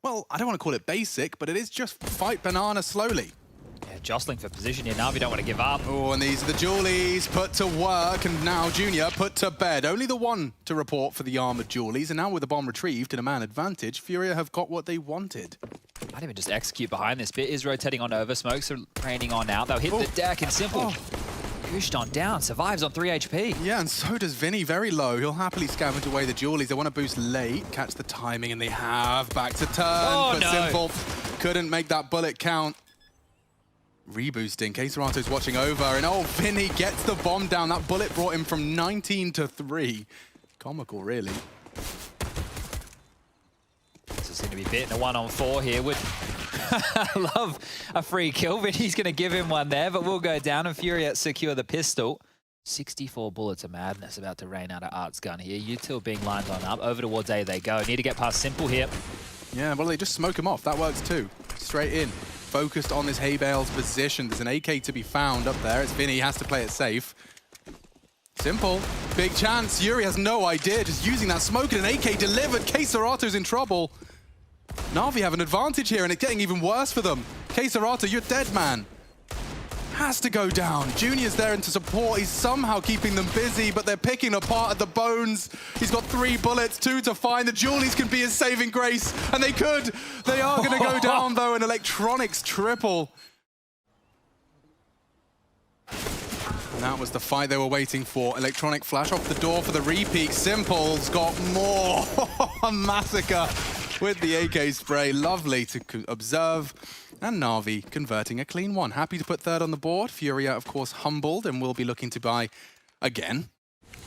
well, I don't want to call it basic, but it is just fight banana slowly. Yeah, jostling for position here. Navi don't want to give up. Oh, and these are the Julies put to work, and now Junior put to bed. Only the one to report for the armored Julies, and now with the bomb retrieved and a man advantage, Furia have got what they wanted. Might even just execute behind this bit. Is rotating on over. Smokes are raining on out. They'll hit the deck and simple. Pushed on down, survives on 3 HP. Yeah, and so does Vinny, very low. He'll happily scavenge away the Julies. They want to boost late, catch the timing, and they have. Back to turn, but Simple couldn't make that bullet count. Reboosting, Caserato's watching over, and oh, Vinny gets the bomb down. That bullet brought him from 19 to 3. Comical, really. This is going to be bit in a 1-on-4 here with... Love a free kill, but he's going to give him one there, but we'll go down and Furia secure the pistol. 64 bullets of madness about to rain out of Art's gun here. Util being lined on up. Over towards A they go. Need to get past Simple here. Yeah, well, they just smoke him off. That works too. Straight in. Focused on this hay bale's position. There's an AK to be found up there. It's Vinny, has to play it safe. Simple. Big chance. Yuri has no idea. Just using that smoke and an AK delivered. Caserato's in trouble. Navi have an advantage here, and it's getting even worse for them. Caserato, you're dead, man. Has to go down. Junior's there into support. He's somehow keeping them busy, but they're picking apart at the bones. He's got 3 bullets, 2 to find. The Julies can be his saving grace, and they could. They are going to go down, though, an electronics triple. And that was the fight they were waiting for. Electronic flash off the door for the repeat. Simple's got more. A massacre with the AK spray. Lovely to observe. And Navi converting a clean one. Happy to put third on the board. Furia, of course, humbled and will be looking to buy again.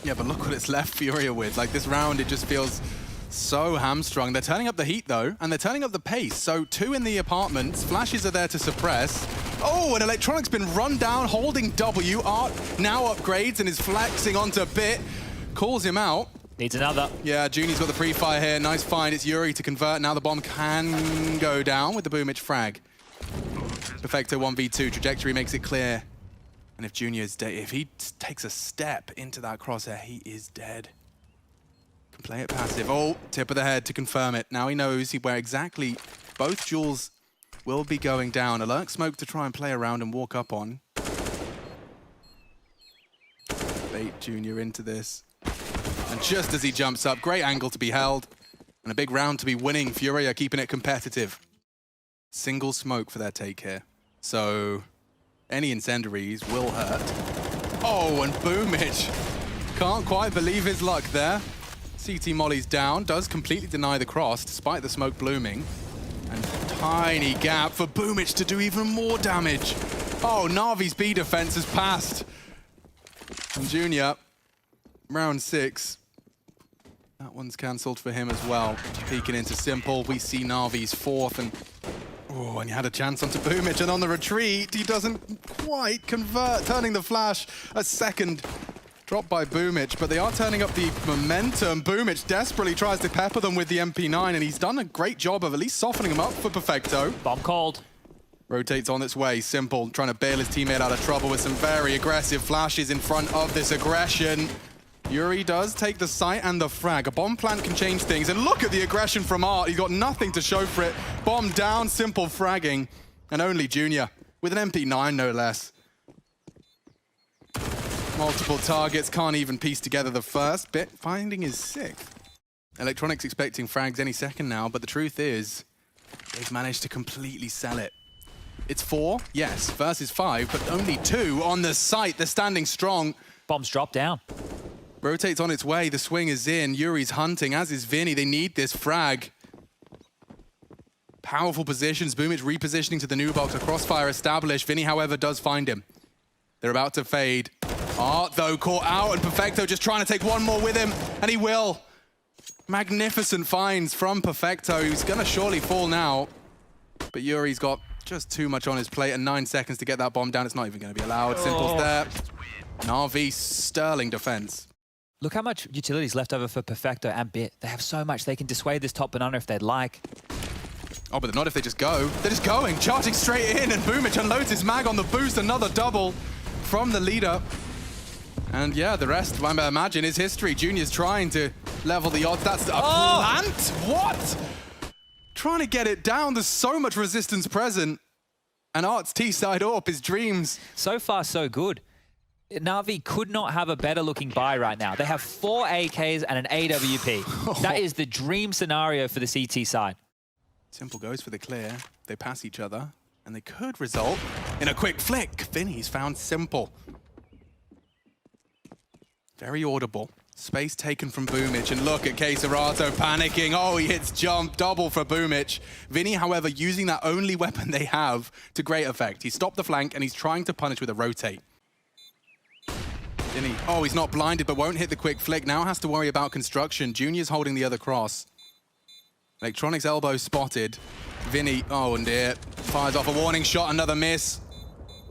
Yeah, but look what it's left Furia with. Like, this round, it just feels so hamstrung. They're turning up the heat, though, and they're turning up the pace. So 2 in the apartments. Flashes are there to suppress. Oh, and Electronic's been run down, holding W. Art now upgrades and is flexing onto Bit. Calls him out. Needs another. Yeah, Juni's got the pre-fire here. Nice find. It's Yuri to convert. Now the bomb can go down with the Boomich frag. Perfecto 1v2. Trajectory makes it clear. And if Junior's dead, if he takes a step into that crosshair, he is dead. Can play it passive. Oh, tip of the head to confirm it. Now he knows where exactly both Jules will be going down. Alert smoke to try and play around and walk up on. Bait Junior into this. And just as he jumps up, great angle to be held. And a big round to be winning. Furia keeping it competitive. Single smoke for their take here. So any incendiaries will hurt. Oh, and Boomich can't quite believe his luck there. CT Molly's down, does completely deny the cross despite the smoke blooming. And tiny gap for Boomich to do even more damage. Oh, Navi's B defense has passed. And Junior, round 6. That one's cancelled for him as well. Peeking into Simple, we see Navi's 4th, and oh, and he had a chance onto Boomich, and on the retreat, he doesn't quite convert, turning the flash. A second drop by Boomich, but they are turning up the momentum. Boomich desperately tries to pepper them with the MP9, and he's done a great job of at least softening them up for Perfecto. Bomb called. Rotates on its way. Simple trying to bail his teammate out of trouble with some very aggressive flashes in front of this aggression. Yuri does take the site and the frag. A bomb plant can change things. And look at the aggression from Art. He's got nothing to show for it. Bomb down, Simple fragging. And only Junior with an MP9, no less. Multiple targets, can't even piece together the first bit. Finding his 6th. Electronics expecting frags any second now, but the truth is, they've managed to completely sell it. It's 4, yes, versus 5, but only 2 on the site. They're standing strong. Bombs drop down. Rotates on its way, the swing is in. Yuri's hunting, as is Vinny. They need this frag. Powerful positions. Boomich repositioning to the new box. A crossfire established. Vinny, however, does find him. They're about to fade. Art, though, caught out, and Perfecto just trying to take one more with him, and he will. Magnificent finds from Perfecto. He's going to surely fall now. But Yuri's got just too much on his plate, and 9 seconds to get that bomb down. It's not even going to be allowed. Simple's there. Navi, sterling defense. Look how much utility's left over for Perfecto and Bit. They have so much. They can dissuade this top banana if they'd like. Oh, but not if they just go. They're just going, charging straight in, and Boomich unloads his mag on the boost. Another double from the leader. And yeah, the rest, I imagine, is history. Junior's trying to level the odds. That's a plant? What? trying to get it down. There's so much resistance present. And Art's T-side AWP, his dreams. So far, so good. Navi could not have a better looking buy right now. They have 4 AKs and an AWP. That is the dream scenario for the CT side. Simple goes for the clear. They pass each other, and they could result in a quick flick. Vinny's found Simple. Very audible. Space taken from Boomich, and look at Caserato panicking. Oh, he hits jump, double for Boomich. Vinny, however, using that only weapon they have to great effect. He stopped the flank, and he's trying to punish with a rotate. Vinny, oh, he's not blinded, but won't hit the quick flick. Now has to worry about construction. Junior's holding the other cross. Electronics elbow spotted. Vinny, oh, and dear, fires off a warning shot, another miss.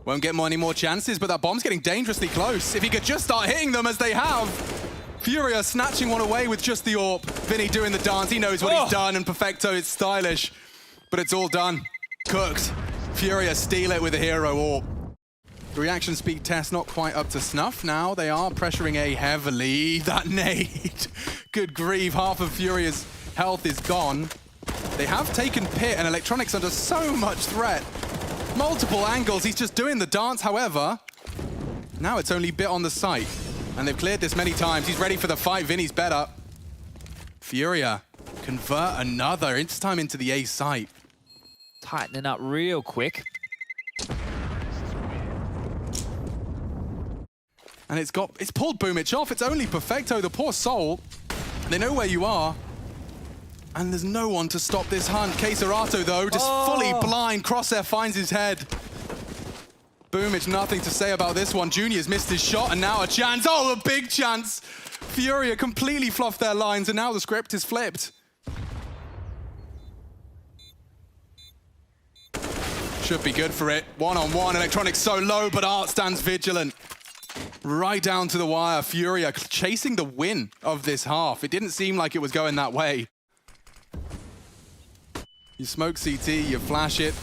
Won't get any more chances, but that bomb's getting dangerously close. If he could just start hitting them as they have. Furia snatching one away with just the AWP. Vinny doing the dance, he knows what he's done, and Perfecto, it's stylish. But it's all done. Cooked. Furia steal it with a hero AWP. The reaction speed test not quite up to snuff now. They are pressuring A heavily. That nade. Good grief, half of Furia's health is gone. They have taken Pit, and Electronics under so much threat. Multiple angles, he's just doing the dance, however. Now it's only Bit on the site. And they've cleared this many times. He's ready for the fight, Vinny's better. Furia convert another, this time into the A site. Tightening up real quick. And it's pulled Boomich off. It's only Perfecto, the poor soul. They know where you are. And there's no one to stop this hunt. Caserato, though, just fully blind. Crosshair finds his head. Boomich, nothing to say about this one. Junior's missed his shot, and now a chance. Oh, a big chance. Furia completely fluffed their lines, and now the script is flipped. Should be good for it. One-on-one, Electronics so low, but Art stands vigilant. Right down to the wire, Furia chasing the win of this half. It didn't seem like it was going that way. You smoke CT, you flash it,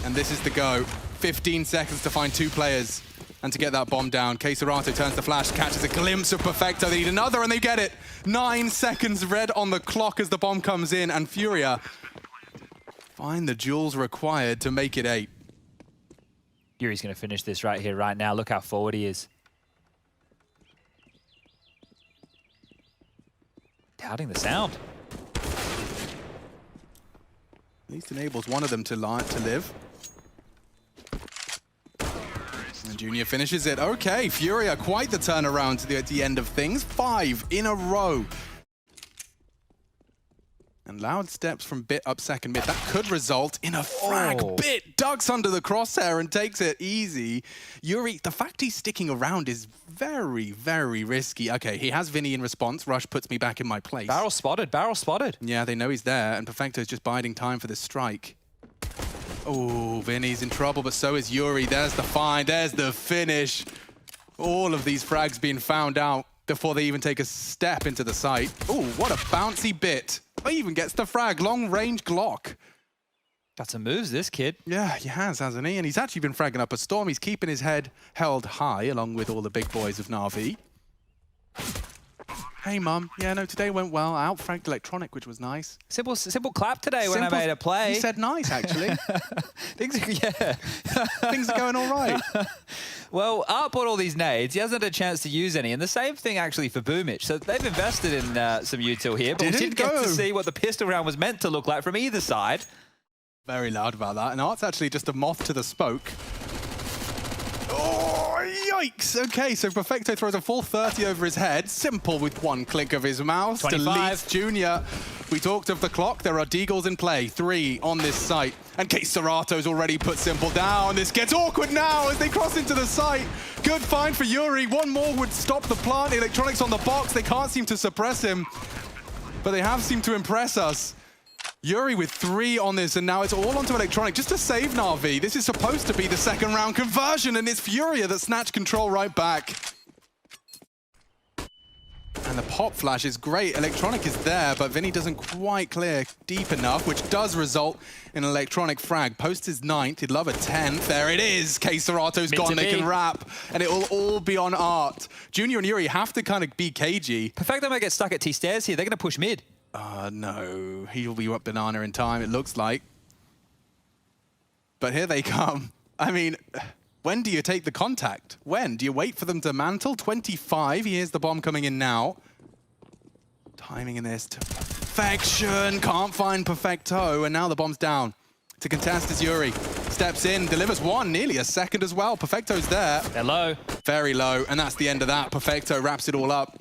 and this is the go. 15 seconds to find 2 players and to get that bomb down. Caserato turns the flash, catches a glimpse of Perfecto. They need another, and they get it. 9 seconds red on the clock as the bomb comes in, and Furia find the jewels required to make it 8. Yuri's going to finish this right here, right now. Look how forward he is. Doubting the sound. At least enables one of them to live. And Junior finishes it. Okay, Furia, quite the turnaround at the end of things. 5 in a row. And loud steps from Bit up second mid. That could result in a frag. Bit ducks under the crosshair and takes it easy. Yuri, the fact he's sticking around is very, very risky. Okay, he has Vinny in response. Rush puts me back in my place. Barrel spotted, barrel spotted. Yeah, they know he's there, and Perfecto's just biding time for this strike. Oh, Vinny's in trouble, but so is Yuri. There's the find, there's the finish. All of these frags being found out before they even take a step into the site. Oh, what a bouncy Bit. He even gets the frag, long-range Glock. Got some moves, this kid. Yeah, he has, hasn't he? And he's actually been fragging up a storm. He's keeping his head held high, along with all the big boys of Navi. Hey, Mum. Yeah, no, today went well. I out-fragged Electronic, which was nice. Simple clap today when I made a play. He said nice, actually. Things Things are going all right. Well, Art bought all these nades. He hasn't had a chance to use any. And the same thing, actually, for Boomich. So they've invested in some util here, but we didn't get to see what the pistol round was meant to look like from either side. Very loud about that. And Art's actually just a moth to the spoke. Oh, yikes. Okay, so Perfecto throws a full 30 over his head. Simple with one click of his mouse. 25. Deletes Junior. We talked of the clock. There are deagles in play. 3 on this site. And Caserato's already put Simple down. This gets awkward now as they cross into the site. Good find for Yuri. One more would stop the plant. Electronics on the box. They can't seem to suppress him. But they have seemed to impress us. Yuri with 3 on this, and now it's all onto Electronic just to save Navi. This is supposed to be the second round conversion, and it's Furia that snatched control right back. And the pop flash is great. Electronic is there, but Vinny doesn't quite clear deep enough, which does result in an Electronic frag. Post is 9th. He'd love a 10th. There it is. Caserato's gone. They can wrap, and it will all be on Art. Junior and Yuri have to kind of be cagey. Perfecto might get stuck at T-stairs here. They're going to push mid. No, he'll be up banana in time, it looks like. But here they come. I mean, when do you take the contact? When? Do you wait for them to mantle? 25, here's the bomb coming in now. Timing in this to perfection, can't find Perfecto, and now the bomb's down. To contest is Yuri. Steps in, delivers one, nearly a second as well. Perfecto's there. They're low. Very low, and that's the end of that. Perfecto wraps it all up.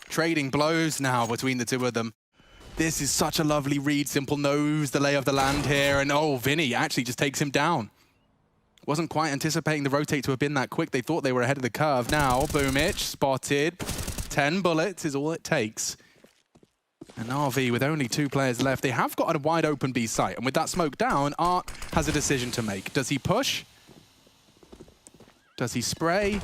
Trading blows now between the two of them. This is such a lovely read. Simple knows the lay of the land here, and oh, Vinny actually just takes him down. Wasn't quite anticipating the rotate to have been that quick. They thought they were ahead of the curve. Now, Boomich spotted. 10 bullets is all it takes. And Navi, with only 2 players left, they have got a wide open B site. And with that smoke down, Art has a decision to make. Does he push? Does he spray?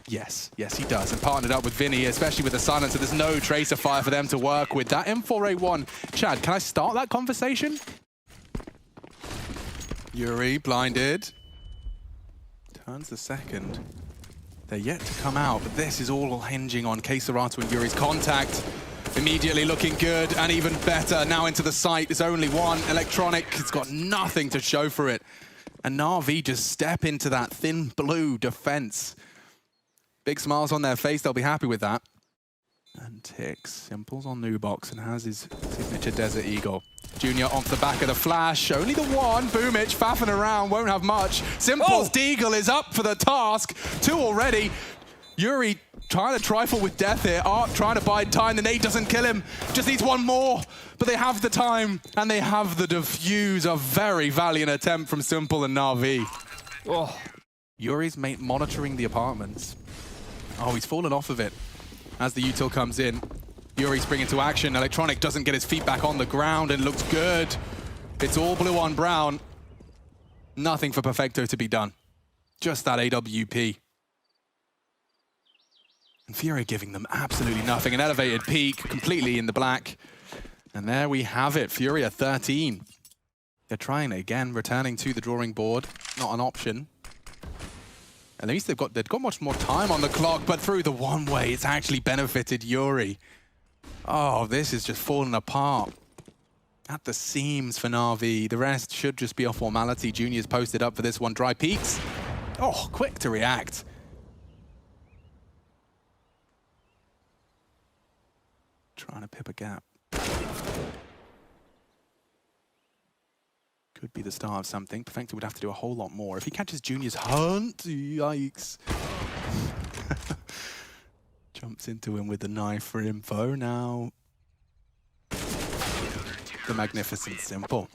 Yes, he does. And partnered up with Vinny, especially with the silencer. There's no tracer fire for them to work with. That M4A1. Chad, can I start that conversation? Yuri, blinded. Turns the second. They're yet to come out, but this is all hinging on CASA and Yuri's contact. Immediately looking good, and even better. Now into the site, there's only one. Electronic, it's got nothing to show for it. And Navi just step into that thin blue defense. Big smiles on their face, they'll be happy with that. And Tix, Simple's on Nubox and has his signature Desert Eagle. Junior off the back of the flash, only the one. Boomich faffing around, won't have much. Simple's Deagle is up for the task. 2 already. Yuri trying to trifle with death here. Art trying to bide time, the nade doesn't kill him. Just needs one more, but they have the time and they have the defuse. A very valiant attempt from Simple and Navi. Oh. Yuri's monitoring the apartments. Oh, he's fallen off of it as the util comes in. Yuri springing into action. Electronic doesn't get his feet back on the ground and looks good. It's all blue on brown. Nothing for Perfecto to be done. Just that AWP. And Furia giving them absolutely nothing. An elevated peak, completely in the black. And there we have it, Furia 13. They're trying again, returning to the drawing board. Not an option. At least they've got much more time on the clock, but through the one way, it's actually benefited Yuri. Oh, this is just falling apart at the seams for Navi. The rest should just be a formality. Junior's posted up for this one. Dry peaks. Oh, quick to react. Trying to pip a gap. Could be the start of something. Perfecto would have to do a whole lot more. If he catches Junior's hunt, yikes. Jumps into him with the knife for info. Now, the magnificent Simple.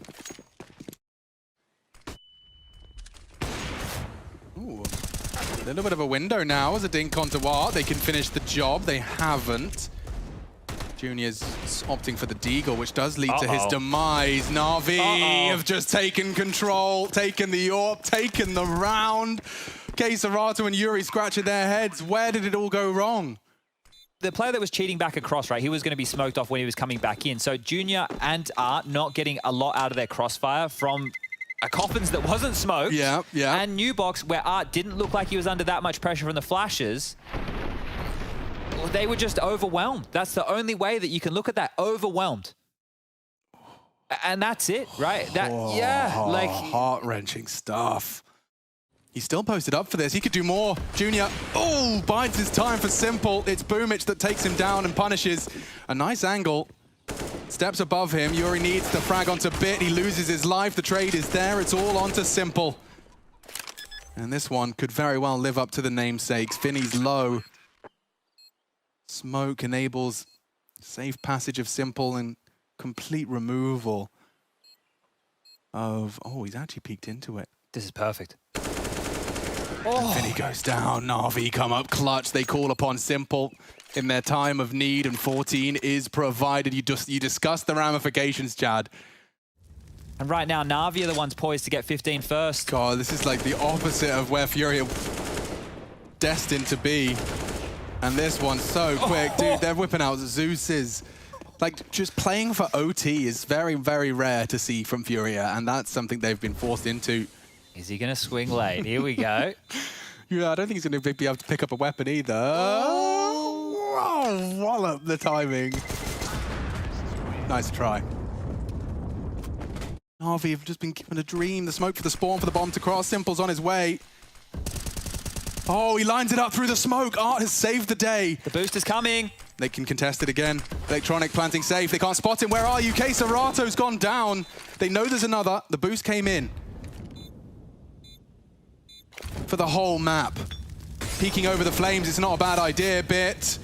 Ooh, a little bit of a window now as a dink onto Art. They can finish the job. They haven't. Junior's opting for the Deagle, which does lead to his demise. Navi have just taken control, taken the AWP, taken the round. CASA and Yuri scratching their heads. Where did it all go wrong? The player that was cheating back across, right, he was going to be smoked off when he was coming back in. So Junior and Art not getting a lot out of their crossfire from a Coffins that wasn't smoked. Yeah. And Nubox, where Art didn't look like he was under that much pressure from the flashes. They were just overwhelmed. That's the only way that you can look at that. Overwhelmed. And that's it, right? Like heart-wrenching stuff. He's still posted up for this. He could do more. Junior, bides his time for Simple. It's Boomich that takes him down and punishes. A nice angle. Steps above him. Yuri needs the frag onto Bit. He loses his life. The trade is there. It's all onto Simple. And this one could very well live up to the namesakes. Vinny's low. Smoke enables safe passage of Simple and complete removal of... Oh, he's actually peeked into it. This is perfect. And Vinny goes down. Navi come up clutch. They call upon Simple in their time of need, and 14 is provided. You discussed the ramifications, Chad. And right now, Navi are the ones poised to get 15 first. God, this is like the opposite of where Furia destined to be. And this one's so quick. Dude, they're whipping out Zeus's. Like, just playing for OT is very, very rare to see from Furia, and that's something they've been forced into. Is he going to swing late? Here we go. Yeah, I don't think he's going to be able to pick up a weapon either. Wallop the timing. Nice try. Navi have just been given a dream. The smoke for the spawn for the bomb to cross. Simple's on his way. Oh, he lines it up through the smoke. Art has saved the day. The boost is coming. They can contest it again. Electronic planting safe. They can't spot him. Where are you? Cerato's gone down. They know there's another. The boost came in. For the whole map. Peeking over the flames, it's not a bad idea. Bit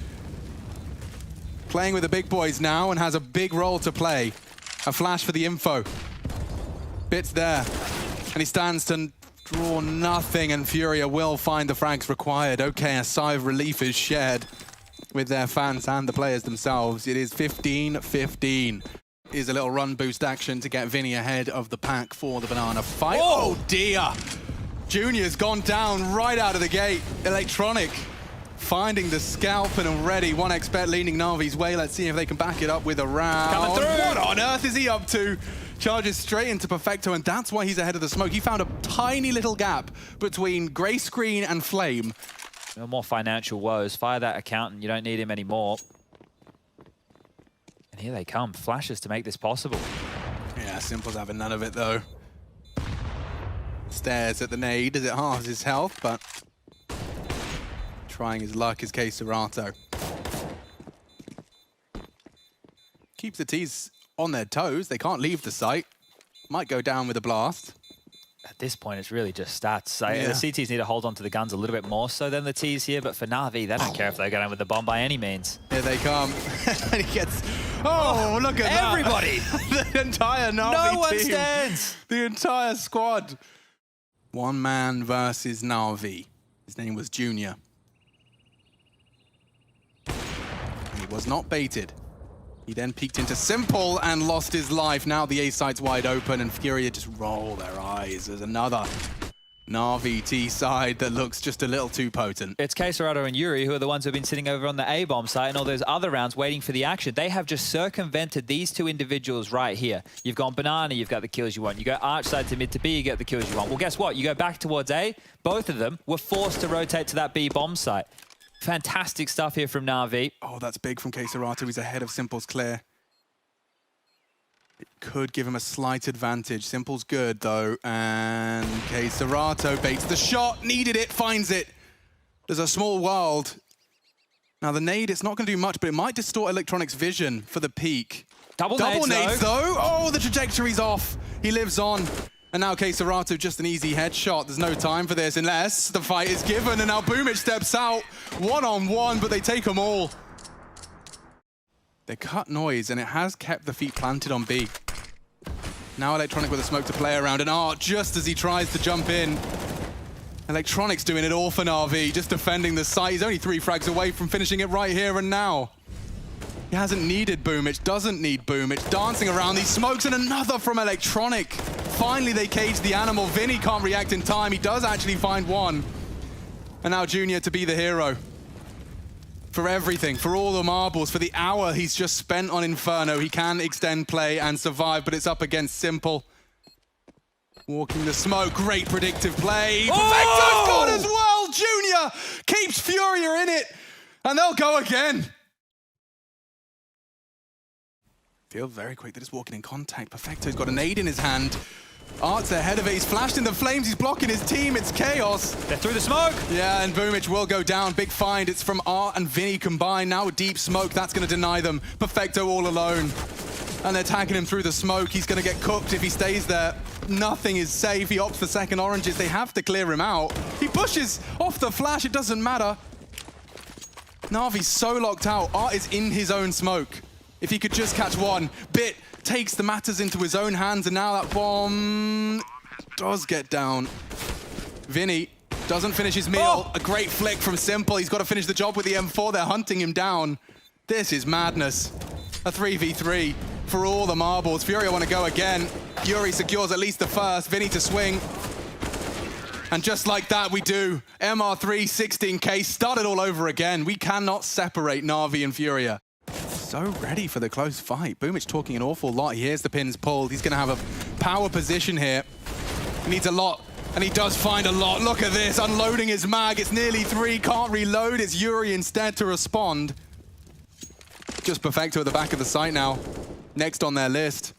playing with the big boys now and has a big role to play. A flash for the info. Bit's there. And he stands to draw nothing, and Furia will find the frags required. Okay, a sigh of relief is shared with their fans and the players themselves. It is 15-15. Is a little run boost action to get Vinny ahead of the pack for the banana fight. Whoa. Oh dear! Junior's gone down right out of the gate. Electronic finding the scalp and already 1xBet leaning Navi's way. Let's see if they can back it up with a round. Coming through. What on earth is he up to? Charges straight into Perfecto, and that's why he's ahead of the smoke. He found a tiny little gap between gray screen and flame. No more financial woes. Fire that accountant. You don't need him anymore. And here they come. Flashes to make this possible. Yeah, Simple's having none of it though. Stares at the nade as it halves his health, but trying his luck is Cerato. Keeps the T's on their toes. They can't leave the site. Might go down with a blast. At this point, it's really just stats. So Yeah. the CTs need to hold on to the guns a little bit more so than the T's here, but for Navi, they don't care if they go down with the bomb by any means. Here they come. And he gets... Oh, look at that. Everybody! The entire Navi No one team. stands! The entire squad. One man versus Navi. His name was Junior. He was not baited. He then peeked into Simple and lost his life. Now the A site's wide open and Furia just roll their eyes. There's another Navi T side that looks just a little too potent. It's Cerato and Yuri who are the ones who've been sitting over on the A-bomb site and all those other rounds waiting for the action. They have just circumvented these two individuals right here. You've gone Banana, you've got the kills you want. You go Arch side to mid to B, you get the kills you want. Well, guess what? You go back towards A. Both of them were forced to rotate to that B bomb site. Fantastic stuff here from Navi. Oh, that's big from Cerato. He's ahead of Simple's clear. It could give him a slight advantage. Simple's good, though. And Cerato baits the shot. Needed it, finds it. There's a small world. Now, the nade, it's not going to do much, but it might distort Electronic's vision for the peak. Double nades, though. Oh, the trajectory's off. He lives on. And now Cerato, just an easy headshot. There's no time for this unless the fight is given. And now Boomich steps out. One-on-one, but they take them all. They cut noise, and it has kept the feet planted on B. Now Electronic with a smoke to play around. And Art, just as he tries to jump in. Electronic's doing it all for Navi, just defending the site. He's only 3 frags away from finishing it right here and now. He hasn't needed Boomich, doesn't need Boomich. Dancing around these smokes, and another from Electronic. Finally, they cage the animal. Vinny can't react in time. He does actually find one. And now Junior to be the hero. For everything, for all the marbles, for the hour he's just spent on Inferno. He can extend play and survive, but it's up against Simple. Walking the smoke, great predictive play. Perfecto's gone as well! Junior keeps Furia in it, and they'll go again. Feel very quick, they're just walking in contact. Perfecto's got a nade in his hand. Art's ahead of it, he's flashed in the flames, he's blocking his team, it's chaos. They're through the smoke. Yeah, and Boomich will go down. Big find, it's from Art and Vinny combined. Now a deep smoke, that's gonna deny them. Perfecto all alone. And they're tagging him through the smoke. He's gonna get cooked if he stays there. Nothing is safe, he opts for second oranges. They have to clear him out. He pushes off the flash, it doesn't matter. Navi's so locked out, Art is in his own smoke. If he could just catch one. Bit takes the matters into his own hands, and now that bomb does get down. Vinny doesn't finish his meal. Oh. A great flick from Simple. He's got to finish the job with the M4. They're hunting him down. This is madness. A 3v3 for all the marbles. Furia want to go again. Yuri secures at least the first. Vinny to swing. And just like that, we do. MR3, 16K, started all over again. We cannot separate Navi and Furia. So ready for the close fight. Boomich talking an awful lot. He hears the pins pulled. He's going to have a power position here. He needs a lot, and he does find a lot. Look at this, unloading his mag. It's nearly 3, can't reload. It's Yuri instead to respond. Just Perfecto at the back of the site now. next on their list.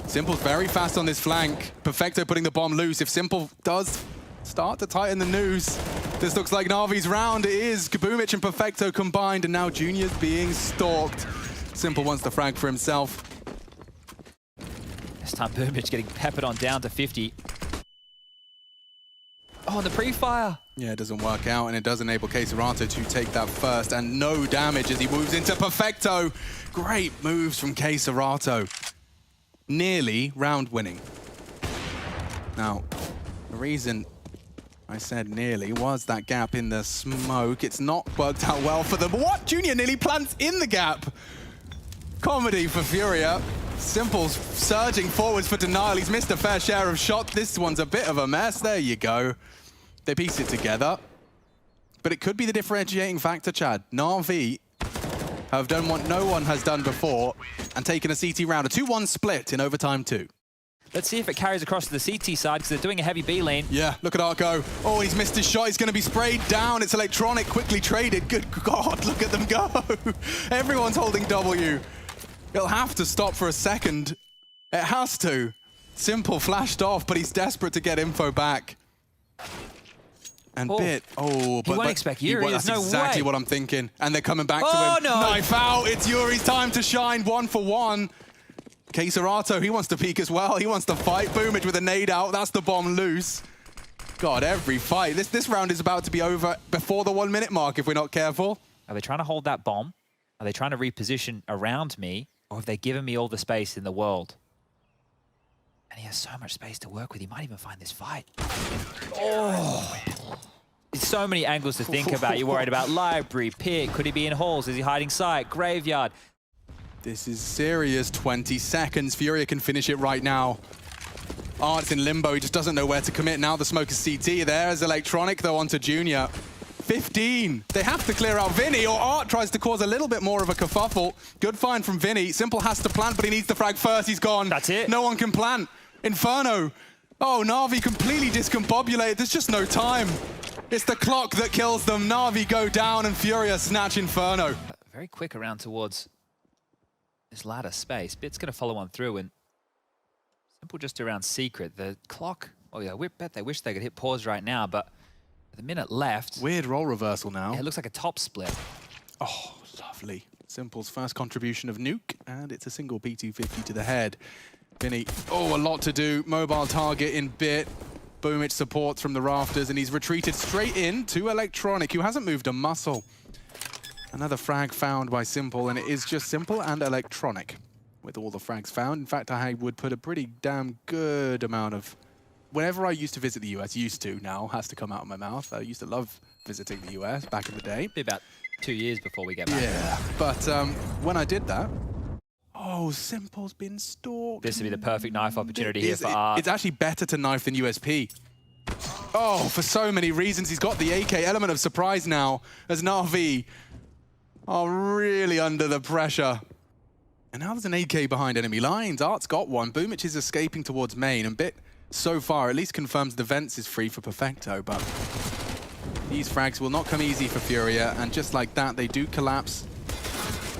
Simple's very fast on this flank. Perfecto putting the bomb loose. If Simple does start to tighten the noose, this looks like Navi's round. It is Kaboomich and Perfecto combined, and now Junior's being stalked. Simple wants the frag for himself. This time Boomich getting peppered on down to 50. Oh, and the pre-fire. Yeah, it doesn't work out, and it does enable Caserato to take that first, and no damage as he moves into Perfecto. Great moves from Caserato. Nearly round winning. Now, the reason I said nearly was that gap in the smoke. It's not worked out well for them. What? Junior nearly plants in the gap. Comedy for Furia. Simple's surging forwards for denial. He's missed a fair share of shots. This one's a bit of a mess. There you go. They piece it together. But it could be the differentiating factor, Chad. Navi have done what no one has done before and taken a CT round. A 2-1 split in overtime 2. Let's see if it carries across to the CT side because they're doing a heavy B lane. Yeah, look at Art go. Oh, he's missed his shot. He's going to be sprayed down. It's electronic, quickly traded. Good God, look at them go. Everyone's holding W. It'll have to stop for a second. It has to. Simple flashed off, but he's desperate to get info back. And Bit, but he won't expect Yuri, that's there's no exactly way. what I'm thinking. And they're coming back to him. No. Knife out, it's Yuri's time to shine, 1 for 1. Caserato, he wants to peek as well. He wants to fight. Boomage with a nade out, that's the bomb loose. God, every fight. This round is about to be over before the 1 minute mark if we're not careful. Are they trying to hold that bomb? Are they trying to reposition around me? Or have they given me all the space in the world? And he has so much space to work with. He might even find this fight. Oh! There's so many angles to think about. You're worried about library, pick. Could he be in halls? Is he hiding sight? Graveyard. This is serious. 20 seconds. Furia can finish it right now. Art's in limbo. He just doesn't know where to commit. Now the smoke is CT. There's Electronic, though, onto Junior. 15. They have to clear out Vinny, or Art tries to cause a little bit more of a kerfuffle. Good find from Vinny. Simple has to plant, but he needs the frag first. He's gone. That's it. No one can plant. Inferno. Oh, Navi completely discombobulated. There's just no time. It's the clock that kills them. Navi go down, and Furia snatch Inferno. Very quick around towards this ladder space. Bit's going to follow on through, and Simple just around Secret. The clock, oh yeah, I bet they wish they could hit pause right now, but with a minute left. Weird role reversal now. Yeah, it looks like a top split. Oh, lovely. Simple's first contribution of Nuke, and it's a single P250 to the head. Vinny, oh, a lot to do. Mobile target in Bit. Boomich supports from the rafters, and he's retreated straight in to Electronic, who hasn't moved a muscle. Another frag found by Simple, and it is just Simple and Electronic with all the frags found. In fact, I would put a pretty damn good amount of... Whenever I used to visit the US, used to now, has to come out of my mouth. I used to love visiting the US back in the day. Be about 2 years before we get back. Yeah, but when I did that, oh, Simple's been stalked. This would be the perfect knife opportunity here for Art. It's actually better to knife than USP. Oh, for so many reasons. He's got the AK element of surprise now as Navi are really under the pressure. And now there's an AK behind enemy lines. Art's got one. Boomich is escaping towards main, and Bit, so far, at least confirms the vents is free for Perfecto, but these frags will not come easy for Furia, and just like that, they do collapse.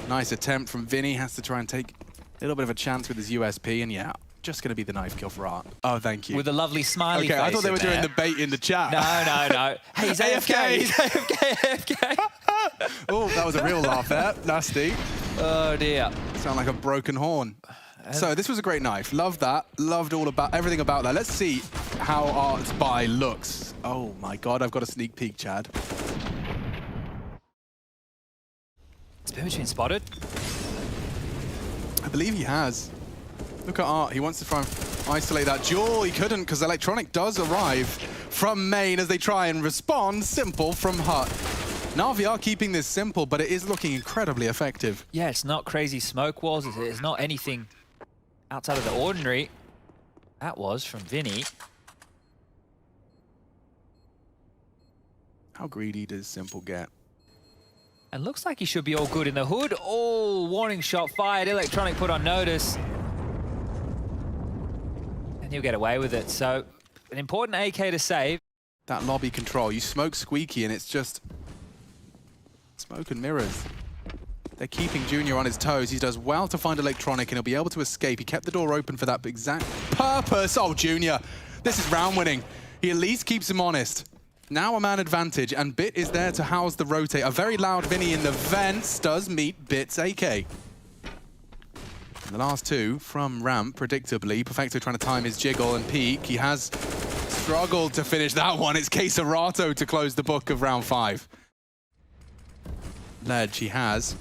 Nice attempt from Vinny, has to try and take a little bit of a chance with his USP, and yeah, just gonna be the knife kill for Art. Oh, thank you. With a lovely smiley face. Okay, I thought they were doing the bait in the chat. No. Hey, he's AFK. He's AFK. Oh, that was a real laugh there. Nasty. Oh dear. Sound like a broken horn. So this was a great knife. Loved that. Loved everything about that. Let's see how Art's buy looks. Oh my God, I've got a sneak peek, Chad. Has Boomich been spotted? I believe he has. Look at Art. He wants to try and isolate that duel. He couldn't because Electronic does arrive from main as they try and respond. Simple from Hut. Navi are keeping this simple, but it is looking incredibly effective. Yeah, it's not crazy smoke walls. It's not anything outside of the ordinary. That was from Vinny. How greedy does Simple get? And looks like he should be all good in the hood. Oh, warning shot fired. Electronic put on notice. And he'll get away with it. So, an important AK to save. That lobby control. You smoke Squeaky and it's just smoke and mirrors. They're keeping Junior on his toes. He does well to find Electronic, and he'll be able to escape. He kept the door open for that exact purpose. Oh, Junior, this is round winning. He at least keeps him honest. Now a man advantage, and Bit is there to house the rotate. A very loud Vinny in the vents does meet Bit's AK. And the last two from ramp, predictably. Perfecto trying to time his jiggle and peek. He has struggled to finish that one. It's Caserato to close the book of round 5. Ledge he has.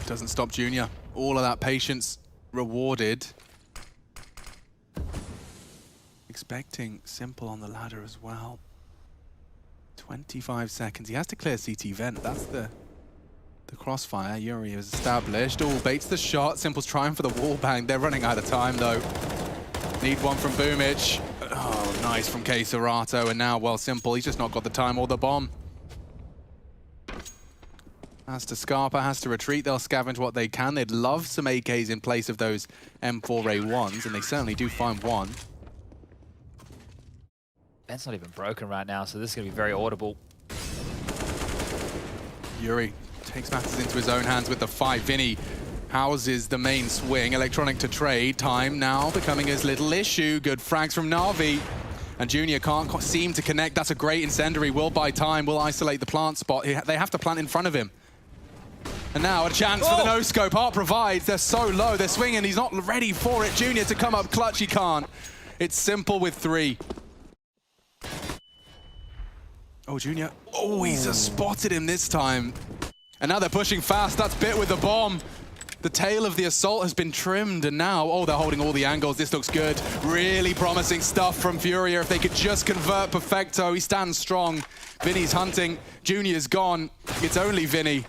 Doesn't stop Junior. All of that patience rewarded. Expecting Simple on the ladder as well. 25 seconds. He has to clear CT vent. That's the crossfire. Yuri is established. Oh, baits the shot. Simple's trying for the wall bang. They're running out of time though. Need one from Boomich. Oh, nice from Caserato. And now, well, Simple, he's just not got the time or the bomb. Has to Scarpa, has to retreat. They'll scavenge what they can. They'd love some AKs in place of those M4A1s, and they certainly do find one. Vent's not even broken right now, so this is going to be very audible. Yuri takes matters into his own hands with the fight. Vinny houses the main swing. Electronic to trade. Time now becoming his little issue. Good frags from Navi. And Junior can't seem to connect. That's a great incendiary. Will buy time. Will isolate the plant spot. They have to plant in front of him. And now a chance for the no-scope. Art provides. They're so low. They're swinging. He's not ready for it. Junior to come up clutch. He can't. It's Simple with 3. Oh, Junior. Oh, he's spotted him this time. And now they're pushing fast. That's Bit with the bomb. The tail of the assault has been trimmed, and now, oh, they're holding all the angles. This looks good. Really promising stuff from Furia. If they could just convert Perfecto, he stands strong. Vinny's hunting. Junior's gone. It's only Vinny.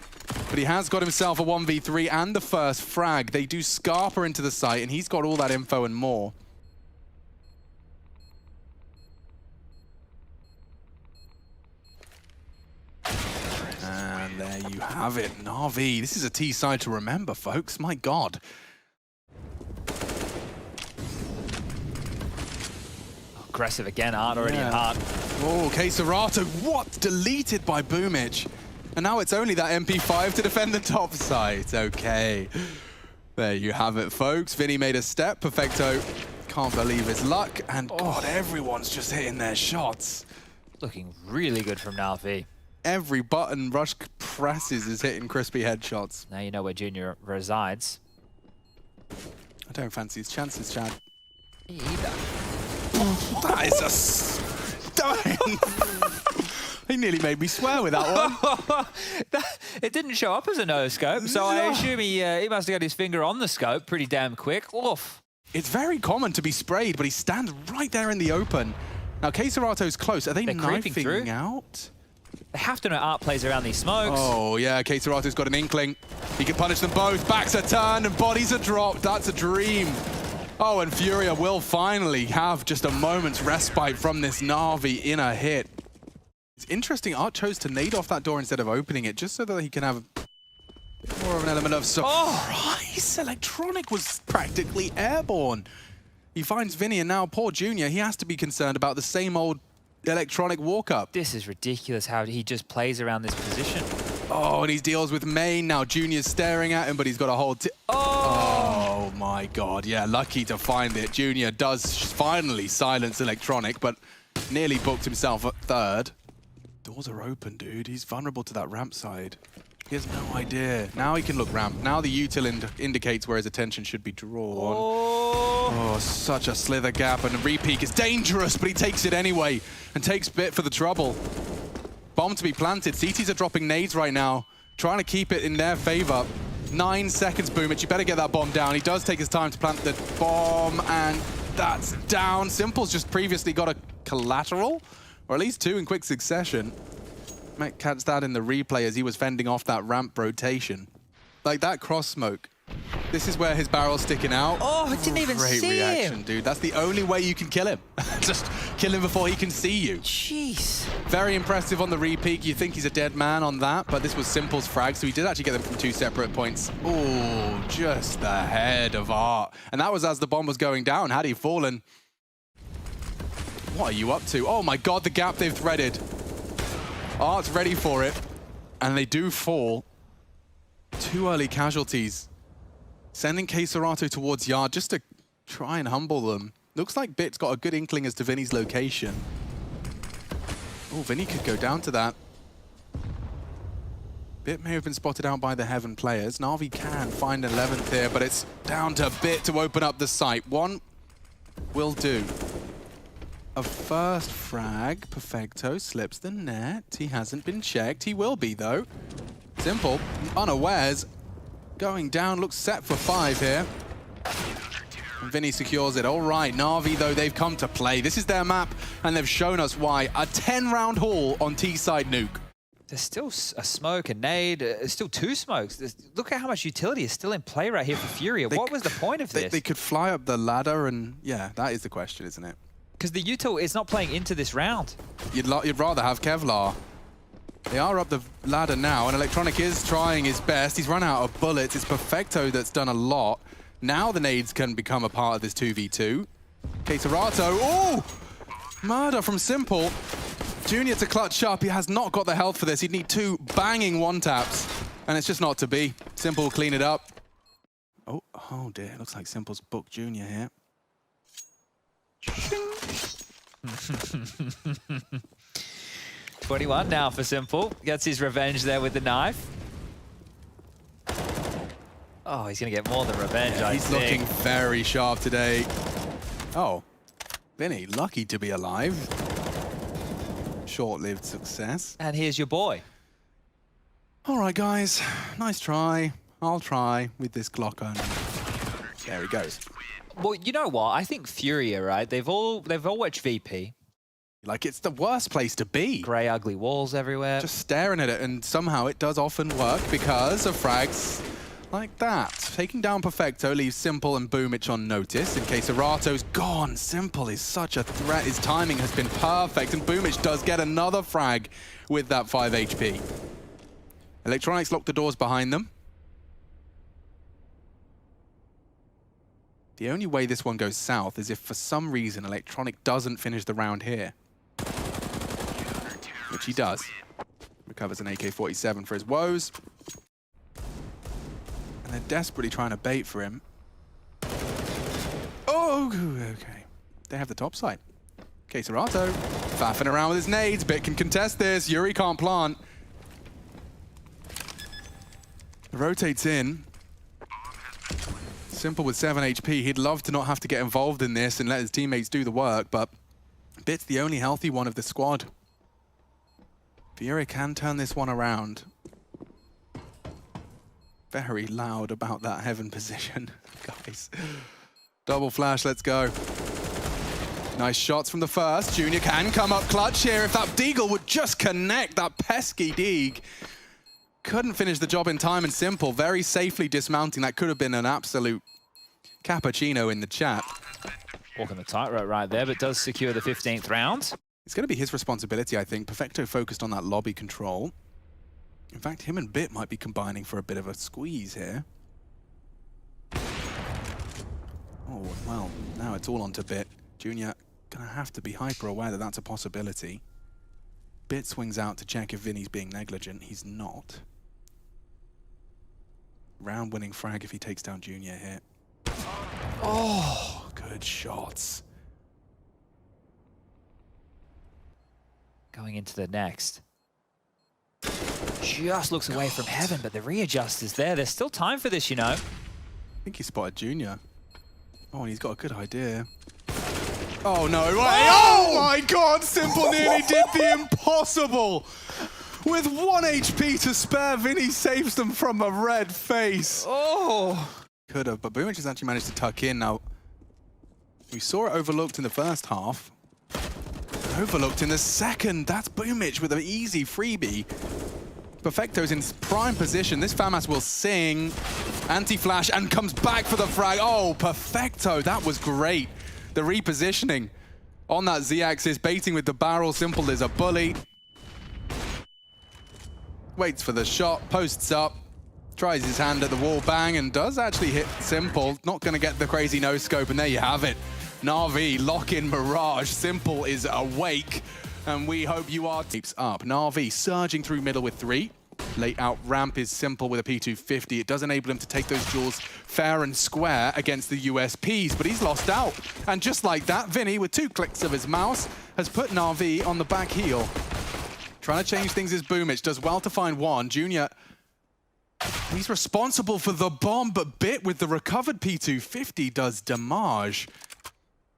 But he has got himself a 1v3 and the first frag. They do Scarpa into the site, and he's got all that info and more. And there you have it, Navi. This is a T side to remember, folks. My God. Aggressive again, Art already in Heart. Oh, Caserato, what? Deleted by Boomich. And now it's only that MP5 to defend the top side. Okay. There you have it, folks. Vinny made a step. Perfecto can't believe his luck. And God, everyone's just hitting their shots. Looking really good from Navi. Every button Rush presses is hitting crispy headshots. Now you know where Junior resides. I don't fancy his chances, Chad. Me either. That is a stunning. He nearly made me swear with that one. It didn't show up as a no-scope, so I assume he must have got his finger on the scope pretty damn quick. Oof. It's very common to be sprayed, but he stands right there in the open. Now, Caserato's close. Are they knifing out? They have to know Art plays around these smokes. Oh, yeah, Caserato's got an inkling. He can punish them both. Backs are turned and bodies are dropped. That's a dream. Oh, and Furia will finally have just a moment's respite from this Navi in a hit. It's interesting, Art chose to nade off that door instead of opening it, just so that he can have more of an element of surprise. Electronic was practically airborne. He finds Vinny, and now poor Junior, he has to be concerned about the same old Electronic walk-up. This is ridiculous how he just plays around this position. Oh, and he deals with main. Now Junior's staring at him, but he's got a whole... Oh my God, yeah, lucky to find it. Junior does finally silence Electronic, but nearly booked himself at 3rd. Doors are open, dude. He's vulnerable to that ramp side. He has no idea. Now he can look ramp. Now the util indicates where his attention should be drawn. Oh, such a slither gap, and a re-peek is dangerous, but he takes it anyway and takes Bit for the trouble. Bomb to be planted. CTs are dropping nades right now, trying to keep it in their favor. 9 seconds, Boomich. You better get that bomb down. He does take his time to plant the bomb, and that's down. Simple's just previously got a collateral, or at least 2 in quick succession. Might catch that in the replay as he was fending off that ramp rotation. Like that cross smoke. This is where his barrel's sticking out. Oh, I didn't even see Great reaction, him. dude. That's the only way you can kill him. Just kill him before he can see you. Jeez. Very impressive on the re-peek. You think he's a dead man on that, but this was Simple's frag, so he did actually get them from 2 separate points. Oh, just the head of Art. And that was as the bomb was going down. Had he fallen... What are you up to? Oh my God, the gap they've threaded. Art's ready for it. And they do fall. 2 early casualties. Sending Queserato towards Yard just to try and humble them. Looks like Bit's got a good inkling as to Vinny's location. Oh, Vinny could go down to that. Bit may have been spotted out by the Heaven players. Navi can find 11th here, but it's down to Bit to open up the site. One will do. A first frag. Perfecto slips the net. He hasn't been checked. He will be, though. Simple, unawares. Going down, looks set for 5 here. And Vinny secures it. All right, Navi, though, they've come to play. This is their map, and they've shown us why. A 10-round haul on T-side Nuke. There's still a smoke, a nade, there's still 2 smokes. Look at how much utility is still in play right here for Furia. What was the point of this? They could fly up the ladder, and yeah, that is the question, isn't it? Because the util is not playing into this round. You'd rather have Kevlar. They are up the ladder now, and Electronic is trying his best. He's run out of bullets. It's Perfecto that's done a lot. Now the nades can become a part of this 2v2. Queserato, oh! Murder from Simple. Junior to clutch up. He has not got the health for this. He'd need 2 banging one-taps, and it's just not to be. Simple will clean it up. Oh dear, it looks like Simple's booked Junior here. 21 now for Simple. Gets his revenge there with the knife. Oh, he's going to get more than revenge, I think. He's looking very sharp today. Oh, Vinny, lucky to be alive. Short-lived success. And here's your boy. All right, guys. Nice try. I'll try with this Glock only. There he goes. Well, you know what? I think Furia, right? They've all watched VP. Like, it's the worst place to be. Grey, ugly walls everywhere. Just staring at it, and somehow it does often work because of frags like that. Taking down Perfecto leaves Simple and Boomich on notice. In case Cerato's gone, Simple is such a threat. His timing has been perfect, and Boomich does get another frag with that 5 HP. Electronics lock the doors behind them. The only way this one goes south is if for some reason Electronic doesn't finish the round here. Which he does. Recovers an AK-47 for his woes. And they're desperately trying to bait for him. Oh, okay. They have the top side. Queserato faffing around with his nades. Bit can contest this. Yuri can't plant. Rotates in. Simple with 7 HP. He'd love to not have to get involved in this and let his teammates do the work, but Bit's the only healthy one of the squad. Furia can turn this one around. Very loud about that Heaven position, guys. Double flash, let's go. Nice shots from the first. Junior can come up clutch here. If that Deagle would just connect, that pesky Deag. Couldn't finish the job in time, and Simple very safely dismounting. That could have been an absolute cappuccino in the chat. Walking the tightrope right there, but does secure the 15th round. It's going to be his responsibility, I think. Perfecto focused on that lobby control. In fact, him and Bit might be combining for a bit of a squeeze here. Oh, well, now it's all onto Bit. Junior going to have to be hyper aware that that's a possibility. Bit swings out to check if Vinny's being negligent. He's not. Round-winning frag if he takes down Junior here. Oh, good shots. Going into the next. Just looks away from Heaven, but the readjust is there. There's still time for this, you know. I think he spotted Junior. Oh, and he's got a good idea. Oh, no way. Oh, my God. Simple nearly did the impossible. With 1 HP to spare, Vinny saves them from a red face. Oh. Could have, but Boomich has actually managed to tuck in. Now, we saw it overlooked in the first half. Overlooked in the second. That's Boomich with an easy freebie. Perfecto's in prime position. This FAMAS will sing. Anti-flash and comes back for the frag. Oh, Perfecto. That was great. The repositioning on that Z-axis, baiting with the barrel. Simple is a bully. Waits for the shot, posts up, tries his hand at the wall bang, and does actually hit Simple. Not going to get the crazy no-scope, and there you have it. Navi, lock in Mirage. Simple is awake, and we hope you are. Keeps up. Navi surging through middle with 3. Late out ramp is Simple with a P250. It does enable him to take those duels fair and square against the USPs, but he's lost out. And just like that, Vinny, with 2 clicks of his mouse, has put Navi on the back heel. Trying to change things is Boomich. Does well to find one. Junior, he's responsible for the bomb, but Bit with the recovered P250 does damage.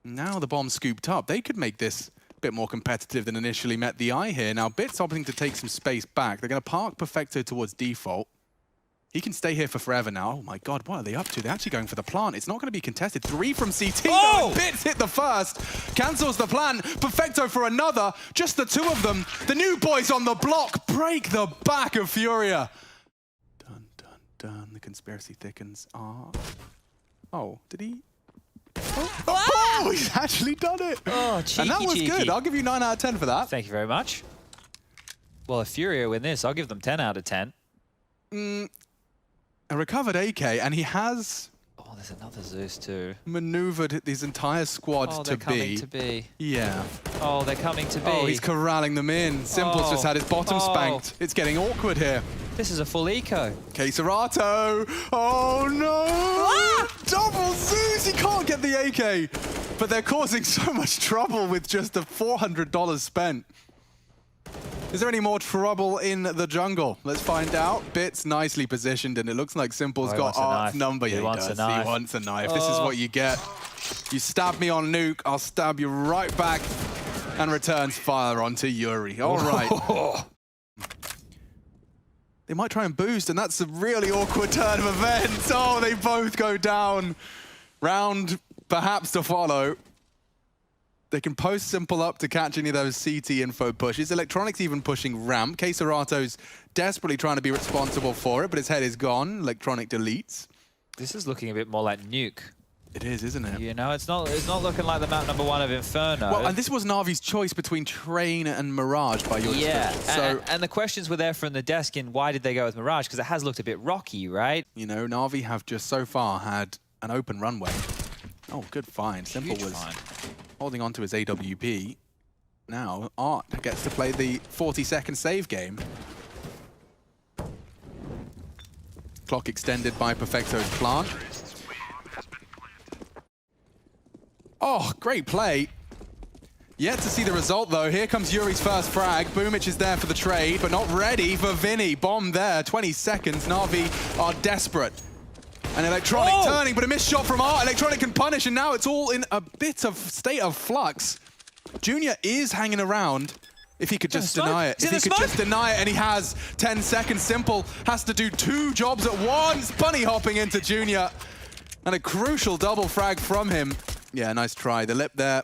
Now the bomb scooped up. They could make this a bit more competitive than initially met the eye here. Now Bit's opting to take some space back. They're going to park Perfecto towards default. He can stay here for forever now. Oh my god, what are they up to? They're actually going for the plant. It's not going to be contested. 3 from CT. Oh! Bits hit the first. Cancels the plan. Perfecto for another. Just the 2 of them. The new boys on the block break the back of Furia. Dun, dun, dun. The conspiracy thickens. Oh, did he? Oh, he's actually done it. Oh, cheeky, and that was cheeky. good. I'll give you 9 out of 10 for that. Thank you very much. Well, if Furia win this, I'll give them 10 out of 10. A recovered AK, and he has Oh, there's another Zeus too. maneuvered his entire squad Oh, to they're B. coming to B. Yeah. Oh, they're coming to B. Oh, he's corralling them in. Simple's just had his bottom spanked. It's getting awkward here. This is a full eco. Queserato. Oh no! Double Zeus! He can't get the AK. But they're causing so much trouble with just the $400 spent. Is there any more trouble in the jungle? Let's find out. Bit's nicely positioned, and it looks like Simple's got Art's number. He wants a knife. He wants a knife. This is what you get. You stab me on Nuke, I'll stab you right back, and returns fire onto Yuri. All right. They might try and boost, and that's a really awkward turn of events. Oh, they both go down. Round perhaps to follow. They can post Simple up to catch any of those CT info pushes. Electronics even pushing ramp. Queserato's desperately trying to be responsible for it, but his head is gone. Electronic deletes. This is looking a bit more like Nuke. It is, isn't it? You know, it's not looking like the map number 1 of Inferno. Well, and this was Navi's choice between Train and Mirage by your description. So, and the questions were there from the desk in why did they go with Mirage? Because it has looked a bit rocky, right? you know, Navi have just so far had an open runway. Oh, good find. Simple Huge was find. holding on to his AWP. Now, Art gets to play the 40-second save game. Clock extended by Perfecto's plant. Oh, great play. Yet to see the result, though. Here comes Yuri's first frag. Boomich is there for the trade, but not ready for Vinny. Bomb there, 20 seconds. Navi are desperate. And Electronic turning, but a missed shot from Art. Electronic can punish, and now it's all in a bit of state of flux. Junior is hanging around. If he could just deny it. If he could just deny it, and he has 10 seconds. Simple has to do 2 jobs at once. Bunny hopping into Junior. And a crucial double frag from him. Yeah, nice try. The lip there.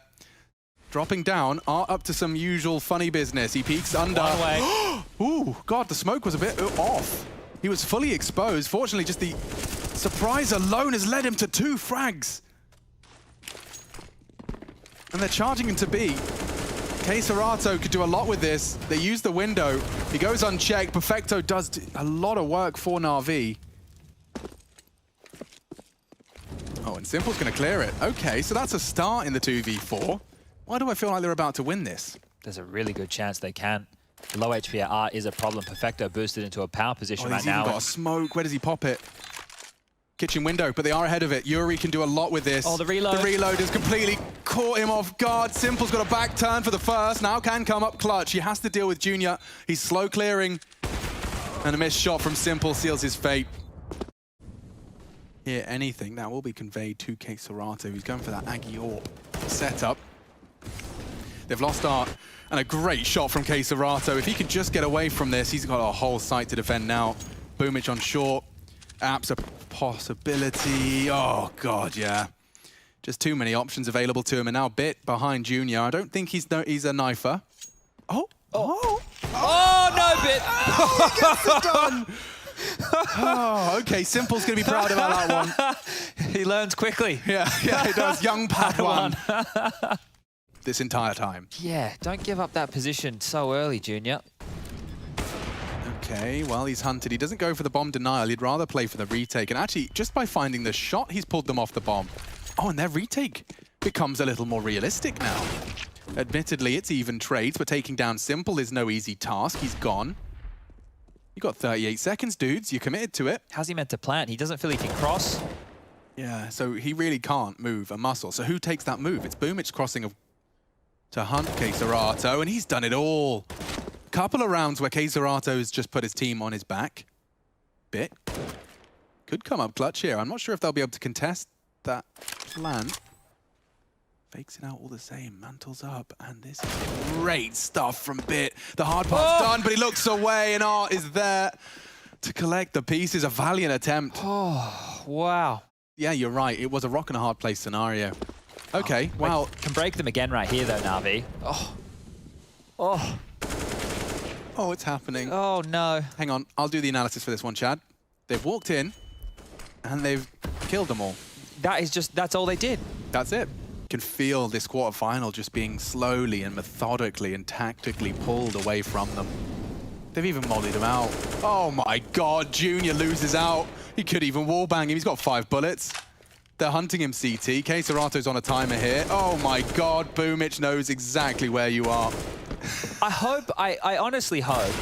Dropping down. Art up to some usual funny business. He peeks under. One way. Ooh, God, the smoke was a bit off. He was fully exposed. Fortunately, just the surprise alone has led him to 2 frags. And they're charging him to B. Queserato could do a lot with this. They use the window. He goes unchecked. Perfecto does a lot of work for Navi. Oh, and Simple's going to clear it. Okay, so that's a start in the 2v4. Why do I feel like they're about to win this? There's a really good chance they can. The low HP at Art is a problem. Perfecto boosted into a power position right now. He's even got a smoke. Where does he pop it? Kitchen window, but they are ahead of it. Yuri can do a lot with this. Oh, the reload. The reload has completely caught him off guard. Simple's got a back turn for the first. Now can come up clutch. He has to deal with Junior. He's slow clearing. And a missed shot from Simple seals his fate. Here, anything that will be conveyed to Queserato. He's going for that Aggie AWP setup. They've lost Art. And a great shot from Queserato. If he can just get away from this, he's got a whole site to defend now. Boomich on short. Apps a possibility. Oh, God, yeah. Just too many options available to him. And now Bit behind Junior. I don't think he's a knifer. Oh. Oh, no, Bit. He gets it done. Oh, okay. Simple's going to be proud about that one. He learns quickly. Yeah, he does. Young Padawan. This entire time. Yeah, don't give up that position so early, Junior. Okay, well, he's hunted. He doesn't go for the bomb denial. He'd rather play for the retake. And actually, just by finding the shot, he's pulled them off the bomb. Oh, and their retake becomes a little more realistic now. Admittedly, it's even trades, but taking down Simple is no easy task. He's gone. You got 38 seconds, dudes. You're committed to it. How's he meant to plant? He doesn't feel he can cross. Yeah, so he really can't move a muscle. So who takes that move? It's Boomich crossing to hunt Caserato, and he's done it all. Couple of rounds where Caserato's just put his team on his back. Bit. Could come up clutch here. I'm not sure if they'll be able to contest that plan. Fakes it out all the same, mantles up, and this is great stuff from Bit. The hard part's done, but he looks away, and Art is there to collect the pieces. A valiant attempt. Oh, wow. Yeah, you're right. It was a rock and a hard place scenario. Okay, well. Can break them again right here, though, Navi. Oh. Oh. Oh, it's happening. Oh, no. Hang on, I'll do the analysis for this one, Chad. They've walked in, and they've killed them all. That's all they did. That's it. Can feel this quarterfinal just being slowly and methodically and tactically pulled away from them. They've even mollied him out. Oh my God, Junior loses out. He could even wallbang him. He's got 5 bullets. They're hunting him CT. Caserato's on a timer here. Oh my God, Boomich knows exactly where you are. I honestly hope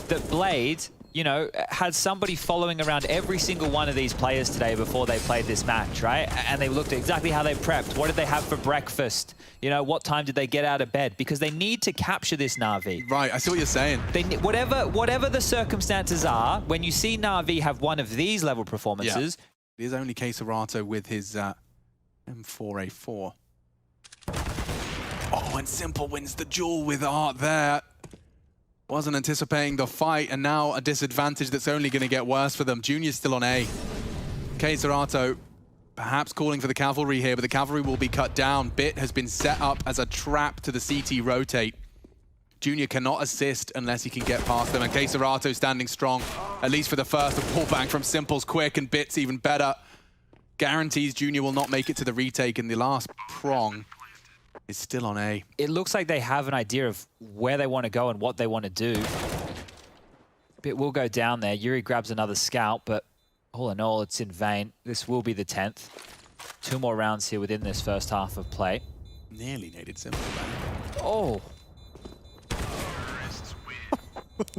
that Blade, you know, had somebody following around every single one of these players today before they played this match, right? And they looked at exactly how they prepped. What did they have for breakfast? You know, what time did they get out of bed? Because they need to capture this Navi. Right, I see what you're saying. Whatever the circumstances are, when you see Navi have one of these level performances... Yeah. It is only Caserato with his M4A4. Oh, and Simple wins the duel with Art there. Wasn't anticipating the fight, and now a disadvantage that's only going to get worse for them. Junior's still on A. Caserato perhaps calling for the cavalry here, but the cavalry will be cut down. Bit has been set up as a trap to the CT rotate. Junior cannot assist unless he can get past them, and Caserato standing strong, at least for the first. The pullback from Simple's quick, and Bit's even better. Guarantees Junior will not make it to the retake, and the last prong is still on A. It looks like they have an idea of where they want to go and what they want to do. Bit will go down there. Yuri grabs another scout, but all in all, it's in vain. This will be the 10th. 2 more rounds here within this first half of play. Nearly naded Simple back. Oh.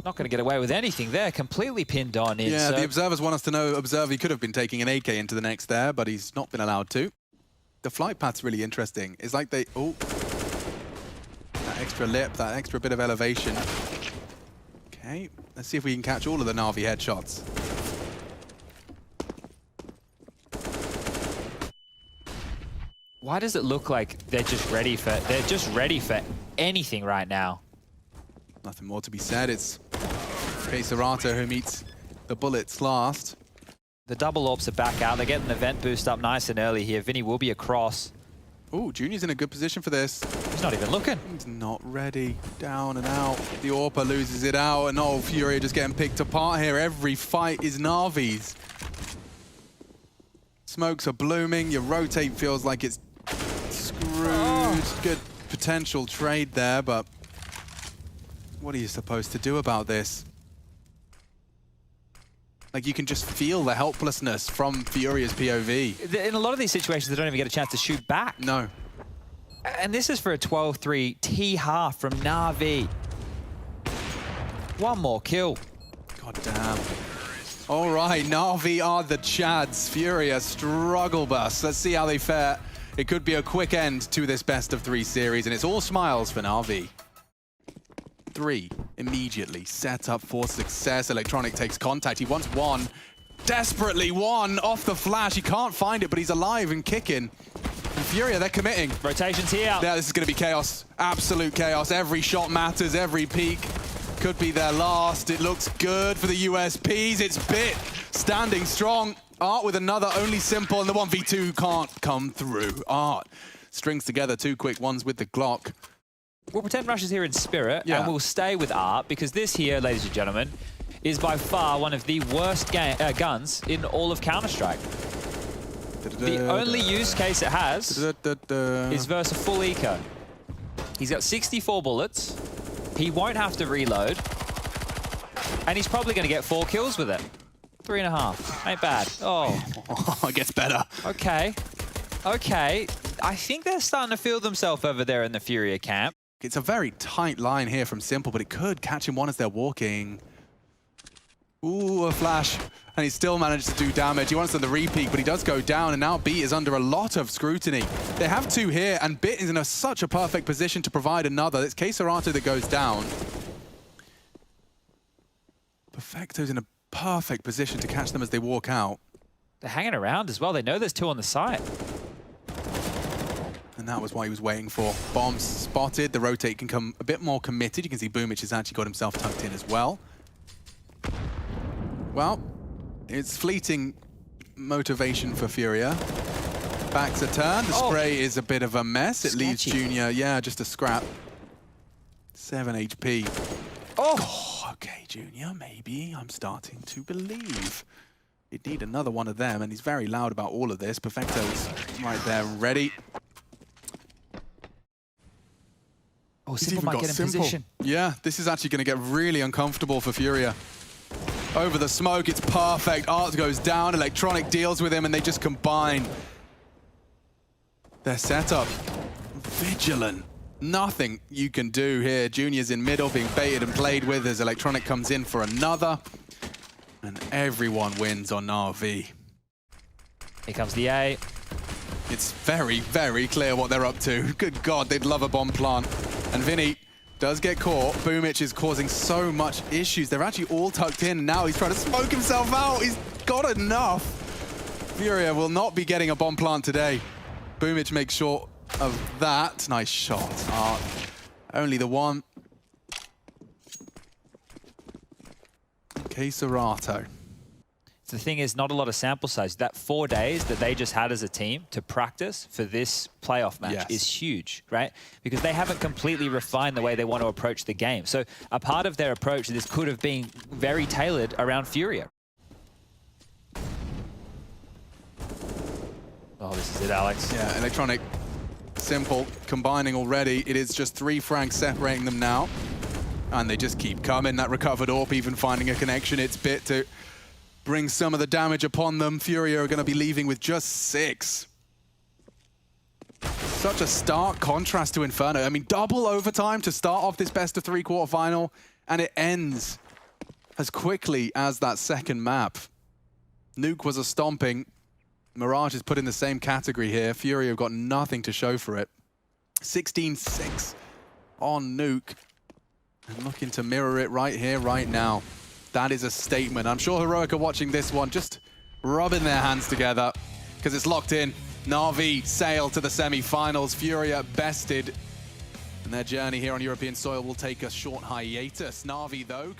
Not going to get away with anything there. Completely pinned on in. Yeah, so the observers want us to know, Observe, he could have been taking an AK into the next there, but he's not been allowed to. The flight path's really interesting. It's like they... Oh. That extra lip, that extra bit of elevation. Okay, let's see if we can catch all of the Navi headshots. Why does it look like they're just ready for anything right now? Nothing more to be said. It's Caserato who meets the bullets last. The double orbs are back out. They're getting the vent boost up nice and early here. Vinny will be across. Oh, Junior's in a good position for this. He's not even looking. He's not ready. Down and out. The Orpa loses it out, and oh, Furia just getting picked apart here. Every fight is Navi's. Smokes are blooming. Your rotate feels like it's screwed. Oh. Good potential trade there, but what are you supposed to do about this? Like, you can just feel the helplessness from Furia's POV. In a lot of these situations, they don't even get a chance to shoot back. No. And this is for a 12-3 T-half from Navi. One more kill. God damn. All right, Navi are the Chads. Furia struggle bus. Let's see how they fare. It could be a quick end to this best-of-3 series, and it's all smiles for Navi. 3 immediately set up for success. Electronic takes contact. He wants one, desperately one off the flash. He can't find it, but he's alive and kicking. And Furia, they're committing. Rotation's here. Yeah, this is going to be chaos. Absolute chaos. Every shot matters. Every peak could be their last. It looks good for the USPs. It's Bit standing strong. Art with another, only Simple, and the 1v2 can't come through. Art strings together 2 quick ones with the Glock. We'll pretend Rush is here in spirit, and we'll stay with Art, because this here, ladies and gentlemen, is by far one of the worst guns in all of Counter-Strike. The only use case it has is versus a full eco. He's got 64 bullets. He won't have to reload. And he's probably going to get 4 kills with it. 3.5. Ain't bad. Oh. It gets better. Okay. Okay. I think they're starting to feel themselves over there in the Furia camp. It's a very tight line here from Simple, but it could catch him one as they're walking. Ooh, a flash. And he still managed to do damage. He wants on the repeat, but he does go down, and now Beat is under a lot of scrutiny. They have two here, and Bit is in such a perfect position to provide another. It's CASA that goes down. Perfecto's in a perfect position to catch them as they walk out. They're hanging around as well. They know there's two on the side. And that was what he was waiting for. Bombs spotted. The rotate can come a bit more committed. You can see Boomich has actually got himself tucked in as well. Well, it's fleeting motivation for Furia. Backs are turned. The spray is a bit of a mess. It leaves Junior, yeah, just a scrap. 7 HP. Oh, okay, Junior, maybe. I'm starting to believe. He'd need another one of them, and he's very loud about all of this. Perfecto's right there, ready. Oh, Simple might get in position. Yeah, this is actually going to get really uncomfortable for Furia. Over the smoke, it's perfect. Art goes down, Electronic deals with him, and they just combine their setup. Vigilant. Nothing you can do here. Junior's in middle, being baited and played with as Electronic comes in for another. And everyone wins on Navi. Here comes the A. It's very, very clear what they're up to. Good God, they'd love a bomb plant. And Vinny does get caught. Boomich is causing so much issues. They're actually all tucked in, and now he's trying to smoke himself out. He's got enough. Furia will not be getting a bomb plant today. Boomich makes sure of that. Nice shot. Only the one. CASA. The thing is, not a lot of sample size. That 4 days that they just had as a team to practice for this playoff match is huge, right? Because they haven't completely refined the way they want to approach the game. So a part of their approach, this could have been very tailored around Furia. Oh, this is it, Alex. Yeah, Electronic, Simple, combining already. It is just 3 frags separating them now. And they just keep coming. That recovered AWP even finding a connection. It's Bit to bring some of the damage upon them. Furia are going to be leaving with just 6. Such a stark contrast to Inferno. I mean, double overtime to start off this best-of-3 quarterfinal, and it ends as quickly as that second map. Nuke was a stomping. Mirage is put in the same category here. Furia have got nothing to show for it. 16-6 on Nuke. And looking to mirror it right here, right now. That is a statement. I'm sure Heroic are watching this one, just rubbing their hands together, because it's locked in. Navi sail to the semi-finals. Furia bested. And their journey here on European soil will take a short hiatus. Navi, though,